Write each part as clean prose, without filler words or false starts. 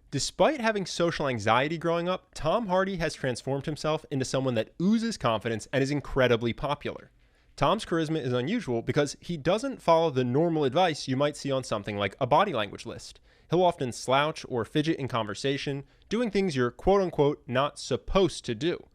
Despite having social anxiety growing up, Tom Hardy has transformed himself into someone that oozes confidence and is incredibly popular. Tom's charisma is unusual because he doesn't follow the normal advice you might see on something like a body language list. He'll often slouch or fidget in conversation, doing things you're quote-unquote not supposed to do.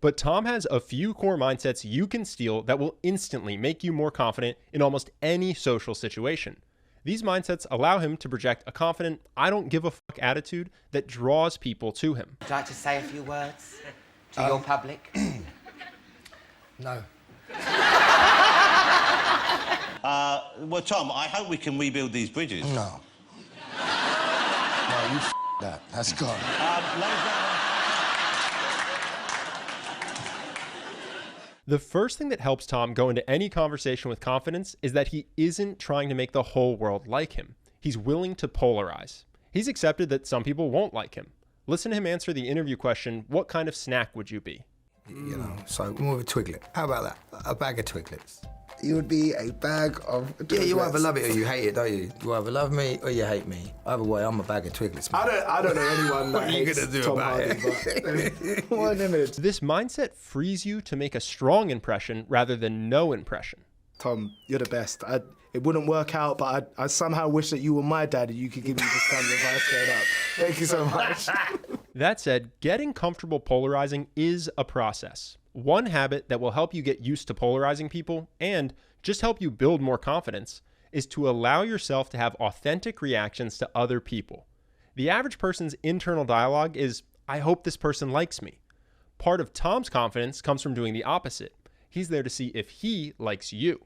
But Tom has a few core mindsets you can steal that will instantly make you more confident in almost any social situation. These mindsets allow him to project a confident, I don't give a fuck attitude that draws people to him. Would you like to say a few words to your public? No. Well, Tom, I hope we can rebuild these bridges. No. No, you that. That's gone. The first thing that helps Tom go into any conversation with confidence is that he isn't trying to make the whole world like him. He's willing to polarize. He's accepted that some people won't like him. Listen to him answer the interview question, what kind of snack would you be? You know, so more of a twiglet. How about that? A bag of twiglets. You would be a bag of twiglets. Yeah, you either love it or you hate it, don't you? You either love me or you hate me. Either way, I'm a bag of twiglets, man. I don't know anyone that hates Tom Hardy, but one image. This mindset frees you to make a strong impression rather than no impression. Tom, you're the best. It wouldn't work out, but I somehow wish that you were my dad and you could give me this kind of advice straight up. Thank you so much. That said, getting comfortable polarizing is a process. One habit that will help you get used to polarizing people and just help you build more confidence is to allow yourself to have authentic reactions to other people. The average person's internal dialogue is, I hope this person likes me. Part of Tom's confidence comes from doing the opposite. He's there to see if he likes you.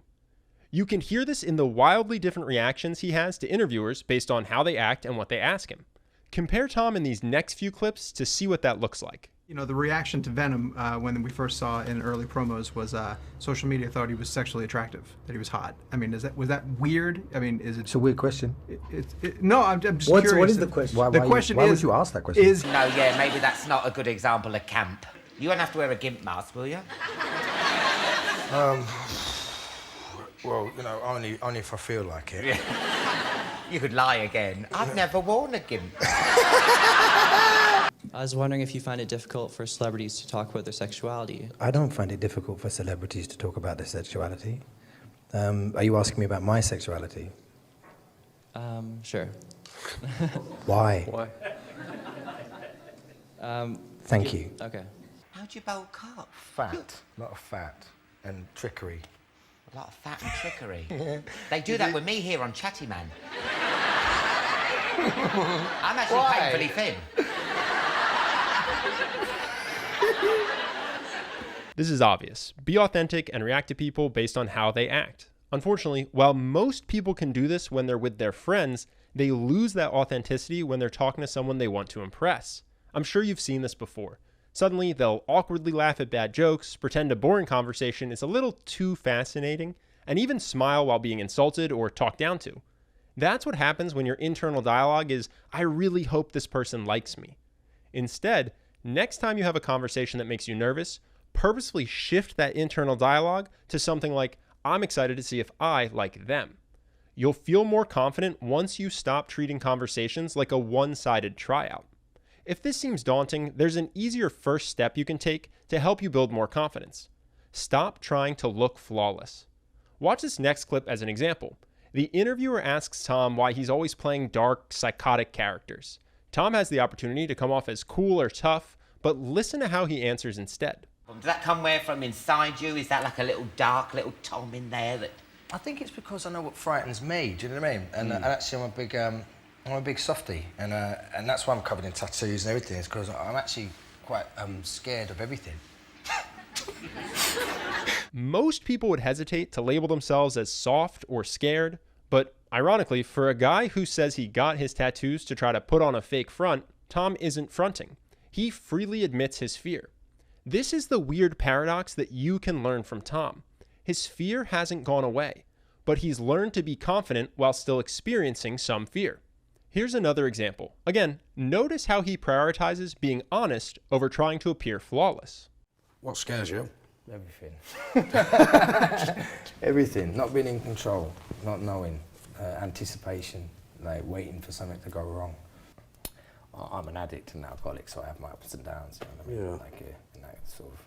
You can hear this in the wildly different reactions he has to interviewers based on how they act and what they ask him. Compare Tom in these next few clips to see what that looks like. You know, the reaction to Venom when we first saw in early promos was social media thought he was sexually attractive, that he was hot. I mean, was that weird? I mean, is it? It's a weird question. No, I'm just curious. What is the question? Why would you ask that question? No, yeah, maybe that's not a good example of camp. You won't have to wear a gimp mask, will you? Well, you know, only if I feel like it. Yeah. You could lie again. I've never worn a gimp. I was wondering if you find it difficult for celebrities to talk about their sexuality. I don't find it difficult for celebrities to talk about their sexuality. Are you asking me about my sexuality? Sure. Why? Why? Thank you. Okay. How'd you bulk up? Fat. A lot of fat and trickery. A lot of fat and trickery. They do that with me here on Chatty Man. I'm actually painfully thin. This is obvious. Be authentic and react to people based on how they act. Unfortunately, while most people can do this when they're with their friends, they lose that authenticity when they're talking to someone they want to impress. I'm sure you've seen this before. Suddenly, they'll awkwardly laugh at bad jokes, pretend a boring conversation is a little too fascinating, and even smile while being insulted or talked down to. That's what happens when your internal dialogue is, I really hope this person likes me. Instead, next time you have a conversation that makes you nervous, purposefully shift that internal dialogue to something like, I'm excited to see if I like them. You'll feel more confident once you stop treating conversations like a one-sided tryout. If this seems daunting, there's an easier first step you can take to help you build more confidence. Stop trying to look flawless. Watch this next clip as an example. The interviewer asks Tom why he's always playing dark, psychotic characters. Tom has the opportunity to come off as cool or tough, but listen to how he answers instead. Does that come where from inside you? Is that like a little dark little Tom in there that... I think it's because I know what frightens me, do you know what I mean? And actually I'm a big softie, and that's why I'm covered in tattoos and everything, is because I'm actually quite scared of everything. Most people would hesitate to label themselves as soft or scared, but ironically, for a guy who says he got his tattoos to try to put on a fake front, Tom isn't fronting. He freely admits his fear. This is the weird paradox that you can learn from Tom. His fear hasn't gone away, but he's learned to be confident while still experiencing some fear. Here's another example. Again, notice how he prioritizes being honest over trying to appear flawless. What scares you? Everything. Everything. Not being in control, not knowing, anticipation, like waiting for something to go wrong. I'm an addict and alcoholic, so I have my ups and downs. You know what I mean? And that sort of.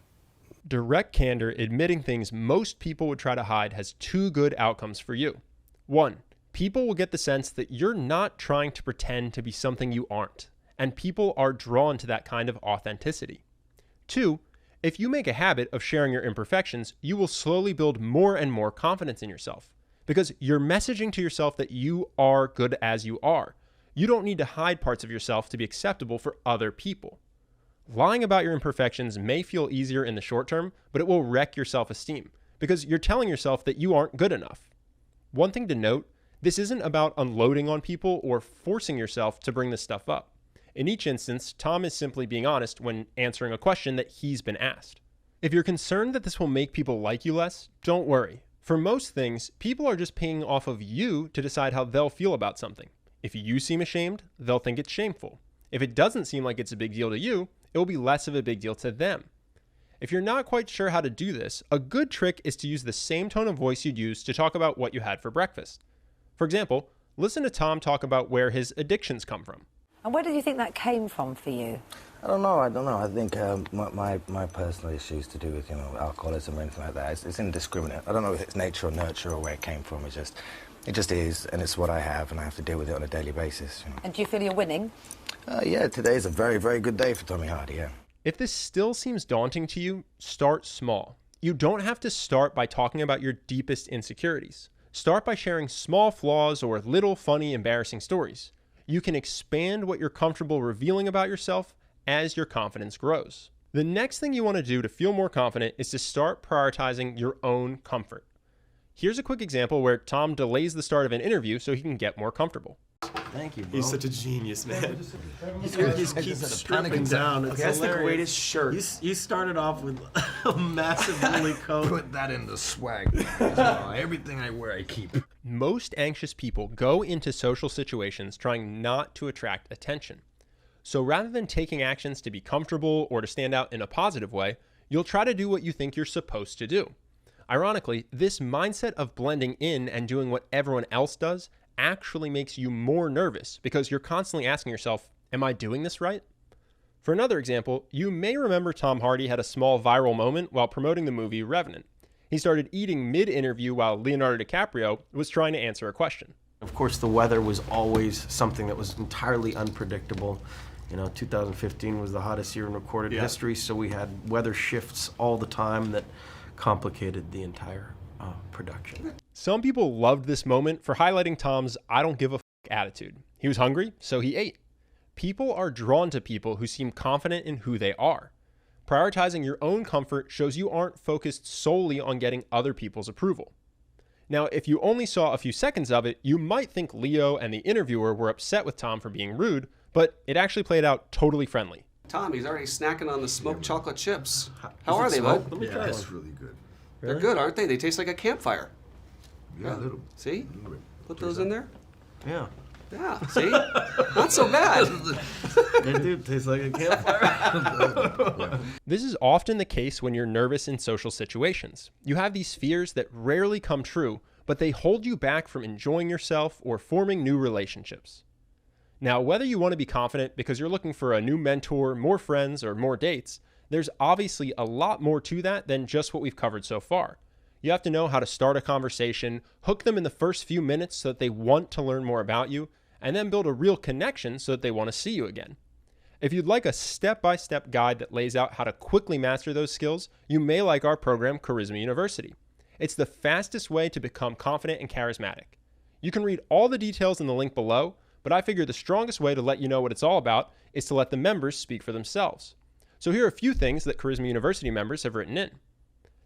Direct candor, admitting things most people would try to hide, has two good outcomes for you. One, people will get the sense that you're not trying to pretend to be something you aren't, and people are drawn to that kind of authenticity. Two, if you make a habit of sharing your imperfections, you will slowly build more and more confidence in yourself, because you're messaging to yourself that you are good as you are. You don't need to hide parts of yourself to be acceptable for other people. Lying about your imperfections may feel easier in the short term, but it will wreck your self-esteem because you're telling yourself that you aren't good enough. One thing to note, this isn't about unloading on people or forcing yourself to bring this stuff up. In each instance, Tom is simply being honest when answering a question that he's been asked. If you're concerned that this will make people like you less, don't worry. For most things, people are just paying off of you to decide how they'll feel about something. If you seem ashamed, they'll think it's shameful. If it doesn't seem like it's a big deal to you, it will be less of a big deal to them. If you're not quite sure how to do this, a good trick is to use the same tone of voice you'd use to talk about what you had for breakfast. For example, listen to Tom talk about where his addictions come from. And where did you think that came from for you? I don't know. I think my personal issues to do with, alcoholism or anything like that, it's indiscriminate. I don't know if it's nature or nurture or where it came from. It just is, and it's what I have, and I have to deal with it on a daily basis. And do you feel you're winning? Yeah, today's a very, very good day for Tommy Hardy, yeah. If this still seems daunting to you, start small. You don't have to start by talking about your deepest insecurities. Start by sharing small flaws or little funny, embarrassing stories. You can expand what you're comfortable revealing about yourself as your confidence grows. The next thing you want to do to feel more confident is to start prioritizing your own comfort. Here's a quick example where Tom delays the start of an interview so he can get more comfortable. Thank you, bro. He's such a genius, man. He just keeps stripping down. Okay, that's the greatest shirt. You started off with a massive woolly coat. Put that in the swag. Everything I wear, I keep. Most anxious people go into social situations trying not to attract attention. So rather than taking actions to be comfortable or to stand out in a positive way, you'll try to do what you think you're supposed to do. Ironically, this mindset of blending in and doing what everyone else does actually makes you more nervous because you're constantly asking yourself, am I doing this right? For another example, you may remember Tom Hardy had a small viral moment while promoting the movie Revenant. He started eating mid-interview while Leonardo DiCaprio was trying to answer a question. Of course, the weather was always something that was entirely unpredictable. 2015 was the hottest year in recorded history, so we had weather shifts all the time that complicated the entire production. Some people loved this moment for highlighting Tom's I don't give a f*** attitude. He was hungry, so he ate. People are drawn to people who seem confident in who they are. Prioritizing your own comfort shows you aren't focused solely on getting other people's approval. Now, if you only saw a few seconds of it, you might think Leo and the interviewer were upset with Tom for being rude, but it actually played out totally friendly. Tom, he's already snacking on the smoked chocolate chips. How are they, bud? Let me try That's one. really good. They're good, aren't they? They taste like a campfire. Yeah, a little. See? Put those in there. Yeah. Yeah, see? Not so bad. They do taste like a campfire. This is often the case when you're nervous in social situations. You have these fears that rarely come true, but they hold you back from enjoying yourself or forming new relationships. Now, whether you want to be confident because you're looking for a new mentor, more friends, or more dates, there's obviously a lot more to that than just what we've covered so far. You have to know how to start a conversation, hook them in the first few minutes so that they want to learn more about you, and then build a real connection so that they want to see you again. If you'd like a step-by-step guide that lays out how to quickly master those skills, you may like our program, Charisma University. It's the fastest way to become confident and charismatic. You can read all the details in the link below, but I figure the strongest way to let you know what it's all about is to let the members speak for themselves. So here are a few things that Charisma University members have written in.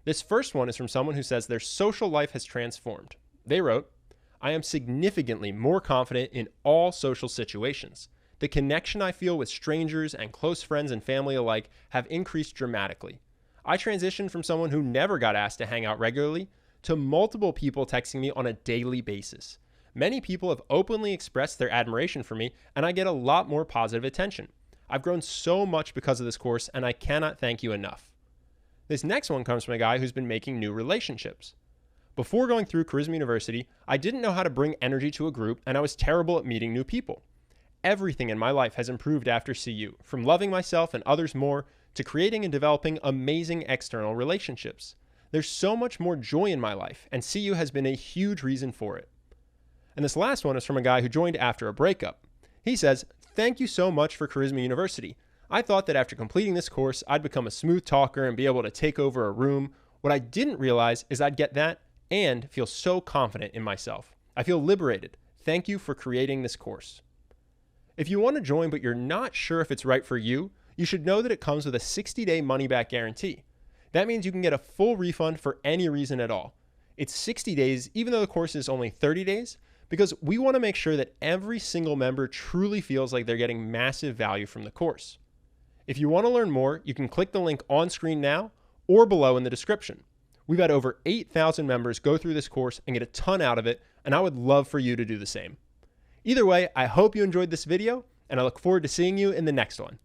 This first one is from someone who says their social life has transformed. They wrote, I am significantly more confident in all social situations. The connection I feel with strangers and close friends and family alike have increased dramatically. I transitioned from someone who never got asked to hang out regularly to multiple people texting me on a daily basis. Many people have openly expressed their admiration for me, and I get a lot more positive attention. I've grown so much because of this course, and I cannot thank you enough. This next one comes from a guy who's been making new relationships. Before going through Charisma University, I didn't know how to bring energy to a group, and I was terrible at meeting new people. everything in my life has improved after CU, from loving myself and others more to creating and developing amazing external relationships. There's so much more joy in my life, and CU has been a huge reason for it. And this last one is from a guy who joined after a breakup. He says, "Thank you so much for Charisma University. I thought that after completing this course, I'd become a smooth talker and be able to take over a room. What I didn't realize is I'd get that and feel so confident in myself. I feel liberated. Thank you for creating this course." If you want to join but you're not sure if it's right for you, you should know that it comes with a 60-day money-back guarantee. That means you can get a full refund for any reason at all. It's 60 days, even though the course is only 30 days, because we want to make sure that every single member truly feels like they're getting massive value from the course. If you want to learn more, you can click the link on screen now or below in the description. We've had over 8,000 members go through this course and get a ton out of it, and I would love for you to do the same. Either way, I hope you enjoyed this video, and I look forward to seeing you in the next one.